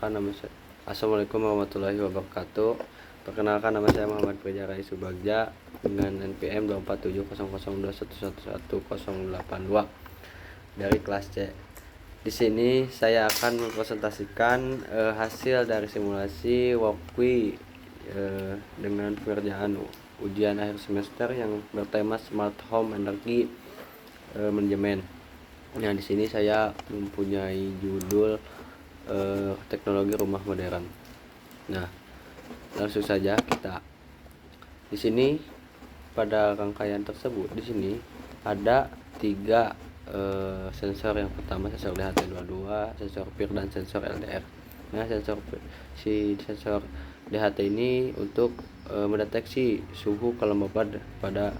Assalamualaikum warahmatullahi wabarakatuh. Perkenalkan, nama saya Muhammad Fajar Rai Subagja dengan NPM 2470021111082 dari kelas C. Di sini saya akan mempresentasikan hasil dari simulasi WOKWI dengan pengerjaan ujian akhir semester yang bertema Smart Home Energy Manajemen. Nah, di sini saya mempunyai judul teknologi rumah modern. Nah, langsung saja kita. Di sini pada rangkaian tersebut di sini ada 3 sensor. Yang pertama sensor DHT22, sensor PIR dan sensor LDR. Nah, sensor DHT ini untuk mendeteksi suhu kelembaban pada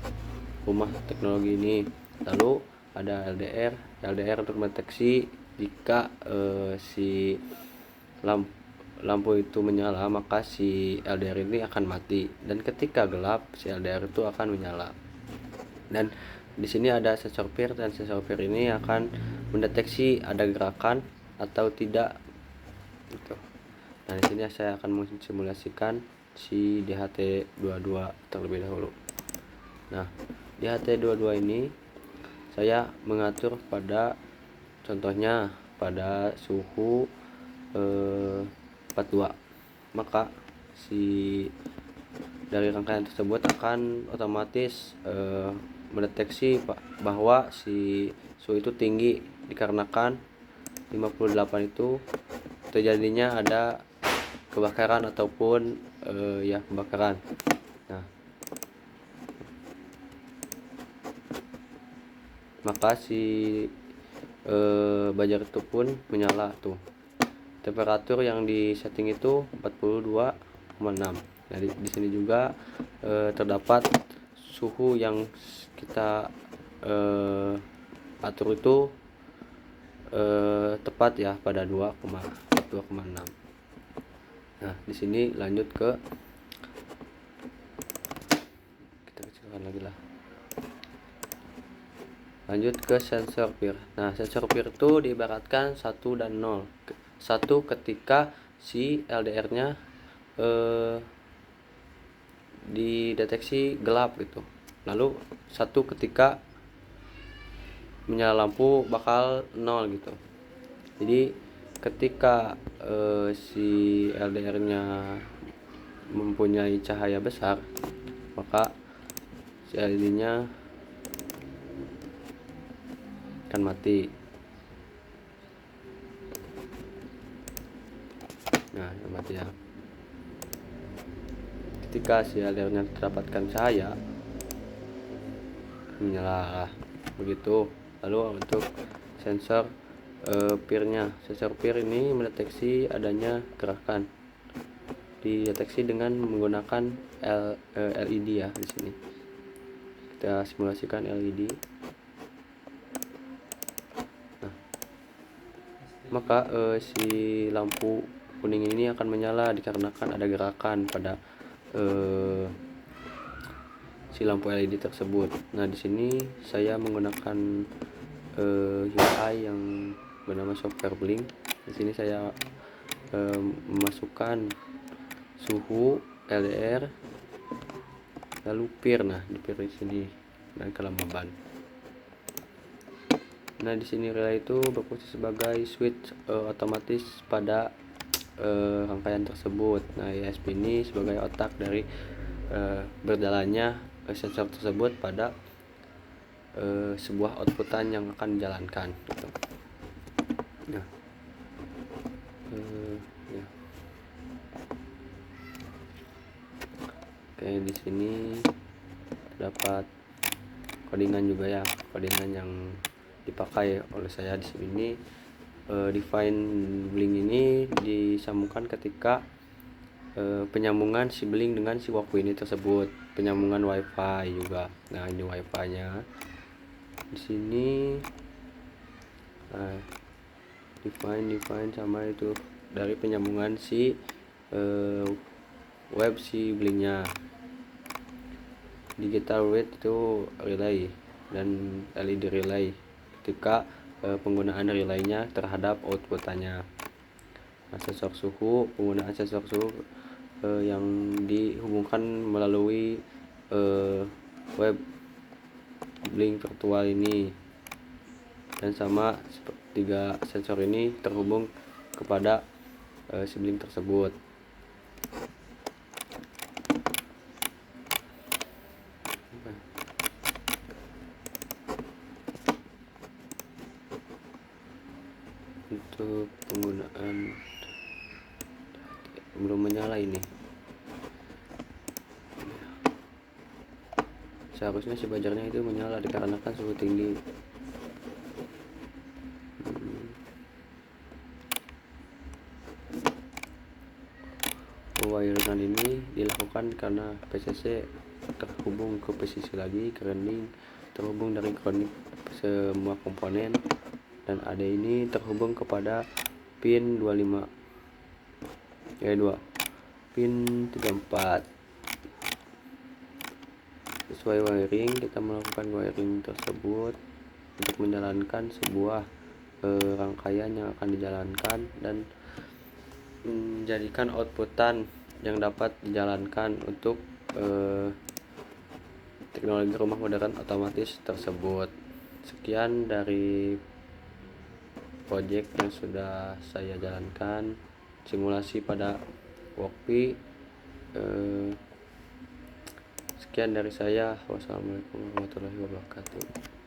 rumah teknologi ini. Lalu ada LDR untuk mendeteksi jika si lampu itu menyala, maka si LDR ini akan mati, dan ketika gelap si LDR itu akan menyala. Dan di sini ada sensor PIR, dan sensor PIR ini akan mendeteksi ada gerakan atau tidak gitu. Nah, di sini saya akan mensimulasikan si DHT22 terlebih dahulu. Nah, DHT22 ini saya mengatur pada contohnya pada suhu 42, maka si dari rangkaian tersebut akan otomatis mendeteksi bahwa si suhu itu tinggi dikarenakan 58 itu terjadinya ada kebakaran ataupun kebakaran. Nah, maka si bajar itu pun menyala tuh. Temperatur yang di setting itu 42,6. Nah, di sini juga terdapat suhu yang kita atur itu tepat ya pada 2,6. Nah, di sini lanjut ke kita kecilkan lagi lah. Lanjut ke sensor PIR. Nah, sensor PIR itu diibaratkan 1 dan 0. 1 ketika si LDR-nya dideteksi gelap gitu. Lalu 1 ketika menyala lampu bakal 0 gitu. Jadi ketika si LDR-nya mempunyai cahaya besar, maka si LED-nya akan mati. Nah, mati ya. Ketika si LDR-nya terdapatkan cahaya, menyala begitu. Lalu untuk sensor PIR-nya, sensor PIR ini mendeteksi adanya gerakan. Dideteksi dengan menggunakan LED ya di sini. Kita simulasikan LED. Nah, maka si lampu kuning ini akan menyala dikarenakan ada gerakan pada si lampu LED tersebut. Nah, di sini saya menggunakan UI yang bernama software Blink. Di sini saya memasukkan suhu, LDR, lalu PIR. Nah, di PIR di sini dan kelembaban. Nah, di sini relay itu berfungsi sebagai switch otomatis pada rangkaian tersebut. Nah, ISP ini sebagai otak dari berjalannya sensor tersebut pada sebuah outputan yang akan dijalankan gitu. Nah, ya. Oke, di sini terdapat codingan juga ya, codingan yang dipakai oleh saya di sini. Define Blink ini disambungkan ketika penyambungan si Blink dengan si WOKWI ini tersebut, penyambungan WiFi juga. Nah, ini WiFi-nya di sini. Define sama itu dari penyambungan si web si Blink-nya. Digital read itu relay dan LED relay ketika penggunaan relaynya terhadap outputannya. Nah, sensor suhu, penggunaan sensor suhu yang dihubungkan melalui web link virtual ini, dan sama tiga sensor ini terhubung kepada si link tersebut. Untuk penggunaan belum menyala ini, seharusnya si buzzer-nya itu menyala dikarenakan suhu tinggi. Pewiringan ini dilakukan karena PCC terhubung ke PCC lagi, grounding terhubung dari grounding semua komponen, dan AD ini terhubung kepada pin 25 pin 34. Sesuai wiring, kita melakukan wiring tersebut untuk menjalankan sebuah rangkaian yang akan dijalankan dan menjadikan outputan yang dapat dijalankan untuk teknologi rumah modern otomatis tersebut. Sekian dari project yang sudah saya jalankan, simulasi pada Workpi. Sekian dari saya. Wassalamualaikum warahmatullahi wabarakatuh.